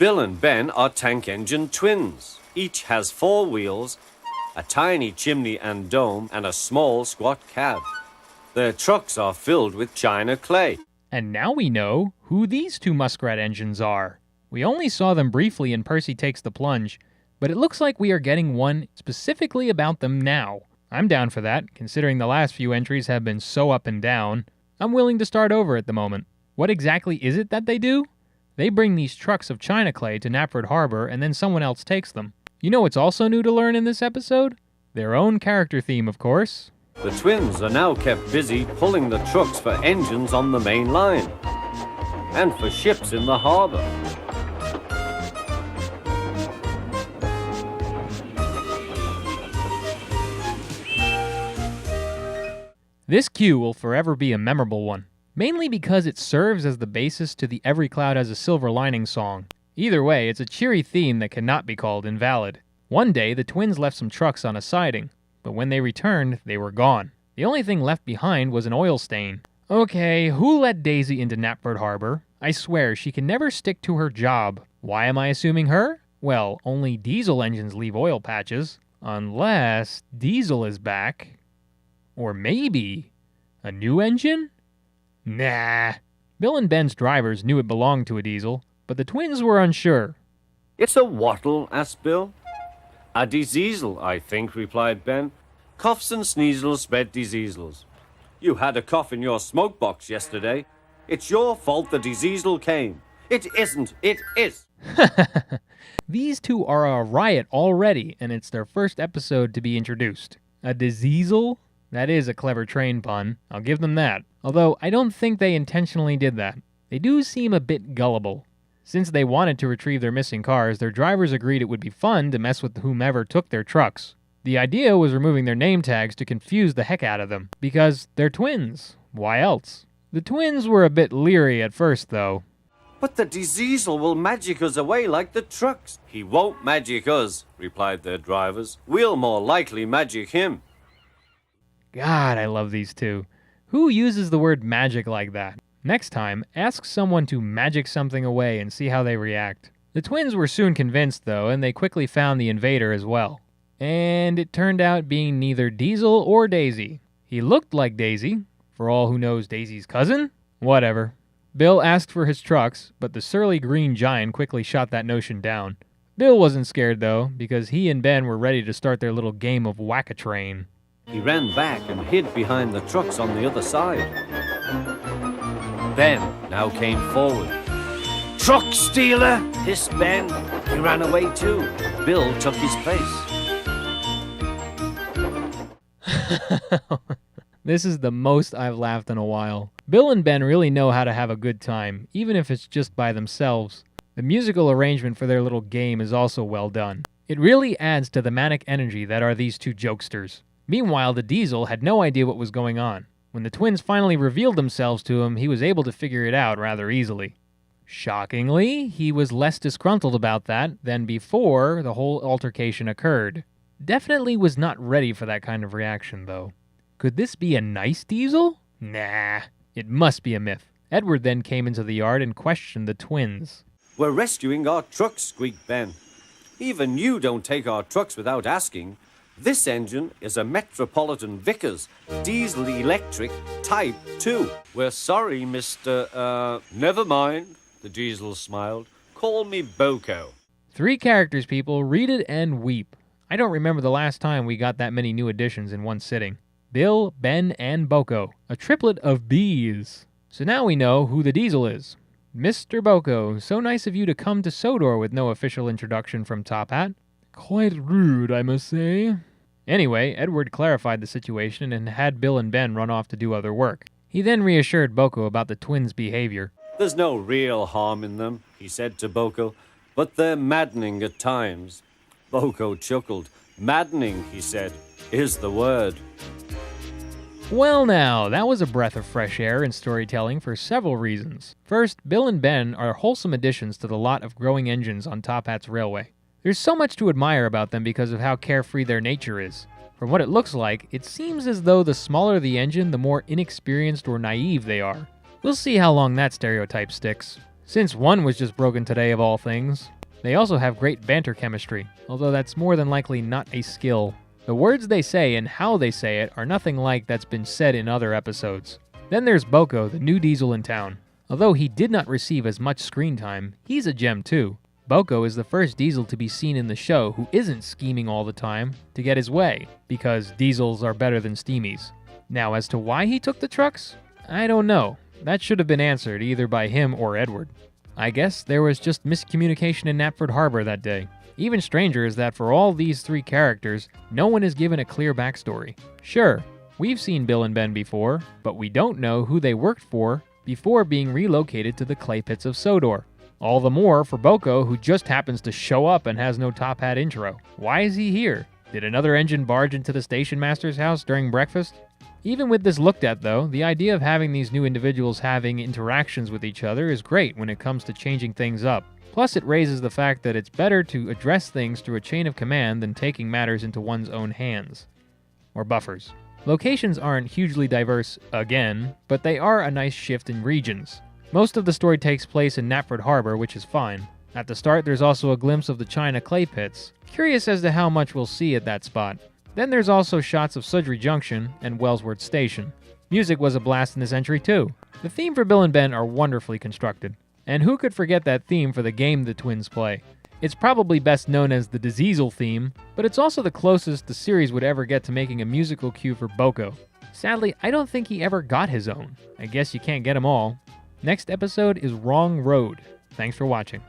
Bill and Ben are tank engine twins. Each has 4 wheels, a tiny chimney and dome, and a small squat cab. Their trucks are filled with china clay. And now we know who these 2 muskrat engines are. We only saw them briefly in Percy Takes the Plunge, but it looks like we are getting one specifically about them now. I'm down for that, considering the last few entries have been so up and down. I'm willing to start over at the moment. What exactly is it that they do? They bring these trucks of china clay to Knapford Harbor and then someone else takes them. You know what's also new to learn in this episode? Their own character theme, of course. The twins are now kept busy pulling the trucks for engines on the main line and for ships in the harbor. This cue will forever be a memorable one, mainly because it serves as the basis to the Every Cloud Has a Silver Lining song. Either way, it's a cheery theme that cannot be called invalid. One day, the twins left some trucks on a siding, but when they returned, they were gone. The only thing left behind was an oil stain. Okay, who let Daisy into Knapford Harbor? I swear, she can never stick to her job. Why am I assuming her? Well, only diesel engines leave oil patches. Unless Diesel is back. Or maybe a new engine? Nah. Bill and Ben's drivers knew it belonged to a diesel, but the twins were unsure. It's a wattle, asked Bill. A Diseasel, I think, replied Ben. Coughs and sneezels spread Diseasels. You had a cough in your smoke box yesterday. It's your fault the Diseasel came. It isn't. It is. These 2 are a riot already, and it's their first episode to be introduced. A Diseasel? That is a clever train pun. I'll give them that. Although, I don't think they intentionally did that. They do seem a bit gullible. Since they wanted to retrieve their missing cars, their drivers agreed it would be fun to mess with whomever took their trucks. The idea was removing their name tags to confuse the heck out of them, because they're twins. Why else? The twins were a bit leery at first, though. But the Diseasel will magic us away like the trucks. He won't magic us, replied their drivers. We'll more likely magic him. God, I love these 2. Who uses the word magic like that? Next time, ask someone to magic something away and see how they react. The twins were soon convinced, though, and they quickly found the invader as well. And it turned out being neither Diesel or Daisy. He looked like Daisy, for all who knows Daisy's cousin? Whatever. Bill asked for his trucks, but the surly green giant quickly shot that notion down. Bill wasn't scared, though, because he and Ben were ready to start their little game of whack-a-train. He ran back and hid behind the trucks on the other side. Ben now came forward. Truck stealer, hissed Ben. He ran away too. Bill took his place. This is the most I've laughed in a while. Bill and Ben really know how to have a good time, even if it's just by themselves. The musical arrangement for their little game is also well done. It really adds to the manic energy that are these 2 jokesters. Meanwhile, the Diesel had no idea what was going on. When the twins finally revealed themselves to him, he was able to figure it out rather easily. Shockingly, he was less disgruntled about that than before the whole altercation occurred. Definitely was not ready for that kind of reaction, though. Could this be a nice Diesel? Nah, it must be a myth. Edward then came into the yard and questioned the twins. We're rescuing our trucks, squeaked Ben. Even you don't take our trucks without asking. This engine is a Metropolitan Vickers Diesel Electric Type 2. We're sorry, Mr. Never mind, the Diesel smiled. Call me Boko. 3 characters, people. Read it and weep. I don't remember the last time we got that many new additions in one sitting. Bill, Ben, and Boko. A triplet of bees. So now we know who the Diesel is. Mr. Boko, so nice of you to come to Sodor with no official introduction from Top Hat. Quite rude, I must say. Anyway, Edward clarified the situation and had Bill and Ben run off to do other work. He then reassured Boko about the twins' behavior. There's no real harm in them, he said to Boko, but they're maddening at times. Boko chuckled. Maddening, he said, is the word. Well now, that was a breath of fresh air in storytelling for several reasons. First, Bill and Ben are wholesome additions to the lot of growing engines on Top Hat's railway. There's so much to admire about them because of how carefree their nature is. From what it looks like, it seems as though the smaller the engine, the more inexperienced or naive they are. We'll see how long that stereotype sticks. Since one was just broken today of all things. They also have great banter chemistry, although that's more than likely not a skill. The words they say and how they say it are nothing like that's been said in other episodes. Then there's Boko, the new Diesel in town. Although he did not receive as much screen time, he's a gem too. Boko is the first Diesel to be seen in the show who isn't scheming all the time to get his way, because Diesels are better than Steamies. Now, as to why he took the trucks? I don't know. That should have been answered either by him or Edward. I guess there was just miscommunication in Knapford Harbor that day. Even stranger is that for all these three characters, no one is given a clear backstory. Sure, we've seen Bill and Ben before, but we don't know who they worked for before being relocated to the clay pits of Sodor. All the more for Boko, who just happens to show up and has no top hat intro. Why is he here? Did another engine barge into the station master's house during breakfast? Even with this looked at though, the idea of having these new individuals having interactions with each other is great when it comes to changing things up. Plus it raises the fact that it's better to address things through a chain of command than taking matters into one's own hands. Or buffers. Locations aren't hugely diverse, again, but they are a nice shift in regions. Most of the story takes place in Knapford Harbor, which is fine. At the start, there's also a glimpse of the China clay pits. Curious as to how much we'll see at that spot. Then there's also shots of Sudbury Junction and Wellsworth Station. Music was a blast in this entry too. The theme for Bill and Ben are wonderfully constructed. And who could forget that theme for the game the twins play? It's probably best known as the Diseasel theme, but it's also the closest the series would ever get to making a musical cue for Boko. Sadly, I don't think he ever got his own. I guess you can't get them all. Next episode is Wrong Road. Thanks for watching.